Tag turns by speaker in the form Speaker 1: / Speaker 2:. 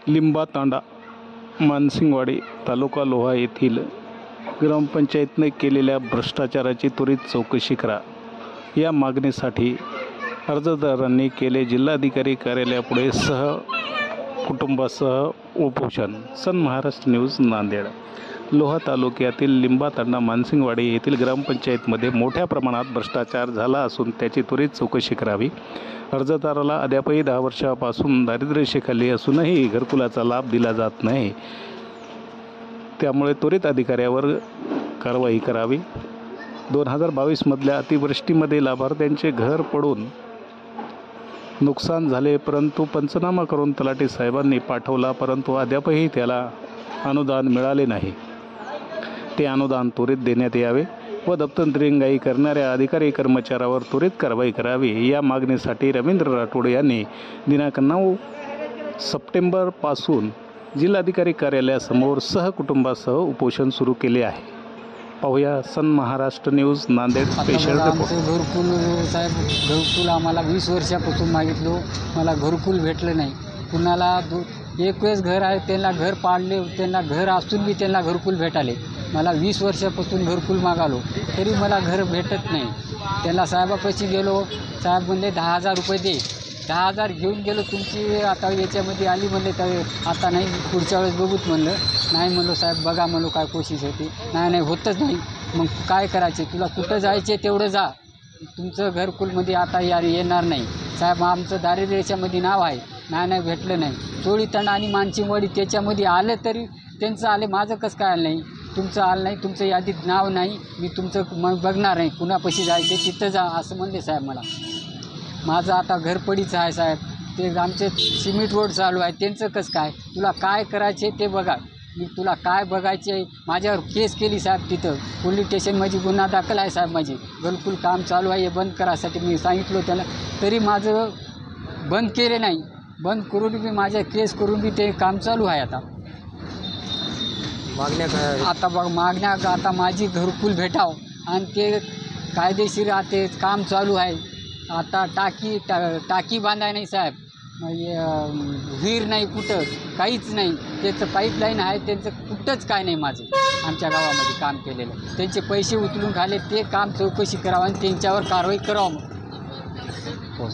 Speaker 1: लिंबातांडा मानसिंगवाडी तालुका लोहा येथील ग्रामपंचायतने केलेल्या भ्रष्टाचाराची त्वरित चौकशी करा या मागणीसाठी अर्जदारांनी केले जिल्हाधिकारी कार्यालयापुढे कुटुंबासह उपोषण. सन महाराष्ट्र न्यूज नांदेड. लोहा तालुक्यातील लिंबातांडा मानसिंगवाडी येथील ग्रामपंचायतमध्ये मोठ्या प्रमाणात भ्रष्टाचार झाला असून त्याची त्वरित चौकशी करावी. अर्जदाराला अद्यापही 10 वर्षापासून दारिद्र्यरेषेखाली असूनही घरकुलाचा लाभ दिला जात नाही. त्यामुळे त्वरित अधिकाऱ्यावर कारवाई करावी. 2022 मधल्या अतिवृष्टीमध्ये लाभार्थ्यांचे घर पडून नुकसान झाले, परंतु पंचनामा करून तलाठी साहेबांनी पाठवला, परंतु अद्यापही त्याला अनुदान मिळाले नाही. ते अनुदान त्वरित देण्यात यावे व दप्तरदिरंगाई करणाऱ्या अधिकारी कर्मचाऱ्यावर त्वरित कारवाई करावी. या मागणीसाठी रवींद्र राठोड यांनी दिनांक 9 सप्टेंबरपासून जिल्हाधिकारी कार्यालयासमोर सहकुटुंबासह उपोषण सुरू केले आहे. पाहूया Sun Maharashtra news Nanded special report.
Speaker 2: घरकुल साहेब, घरकुल आम्हाला 20 वर्षापासून मागितलो, मला घरकुल भेटलं नाही. कुणाला एक वेळेस घर आहे त्यांना घर पाडले, त्यांना घर असून बी त्यांना घरकुल भेटाले. मला 20 वर्षापासून घरकुल मागालो तरी मला घर भेटत नाही. त्यांना साहेबापाशी गेलो, साहेब म्हणले 10,000 रुपये दे. 10,000 घेऊन गेलो. तुमची आता याच्यामध्ये आली म्हणले, तर आता नाही, पुढच्या वेळेस बघूत म्हणलं. नाही म्हणलो साहेब, बघा म्हणलो काय कोशिश होती. नाही होतच नाही. मग काय करायचे, तुला कुठं जायचे तेवढं जा, तुमचं घरकुलमध्ये आता येणार नाही. साहेब आमचं दारिद्र्याच्यामध्ये नाव आहे. नाही भेटलं नाही. चोळीतांडा आणि मानसिंगवाडी त्याच्यामध्ये आलं तरी त्यांचं आले, माझं कसं काय आलं नाही, तुमचं आलं नाही, तुमचं यादीत नाव नाही, मी तुमचं मग बघणार नाही, कुणापाशी जायचे तिथं जा असं म्हणले साहेब मला. माझं आता घरपडीचं आहे साहेब. ते आमचे सिमेंट रोड चालू आहे, त्यांचं कसं काय, तुला काय करायचे ते बघा, मी तुला काय बघायचे. माझ्यावर केस केली साहेब, तिथं पोलीस स्टेशनमध्ये गुन्हा दाखल आहे साहेब. माझी घरकुल काम चालू आहे, हे बंद करायसाठी मी सांगितलं त्याला, तरी माझं बंद केले नाही. बंद करून बी माझ्या केस करून बी ते काम चालू आहे. आता मागण्या काय आता बघ, मागण्या आता माझी घरकुल भेटाव आणि ते कायदेशीर ते काम चालू आहे. आता टाकी बांधाय नाही साहेब, विहीर नाही, कुठं काहीच नाही. त्याचं पाईपलाईन आहे, त्यांचं कुठंच काय नाही. माझं आमच्या गावामध्ये काम केलेलं, त्यांचे पैसे उचलून खाले, ते काम चौकशी करावं आणि त्यांच्यावर कारवाई करावं. हो.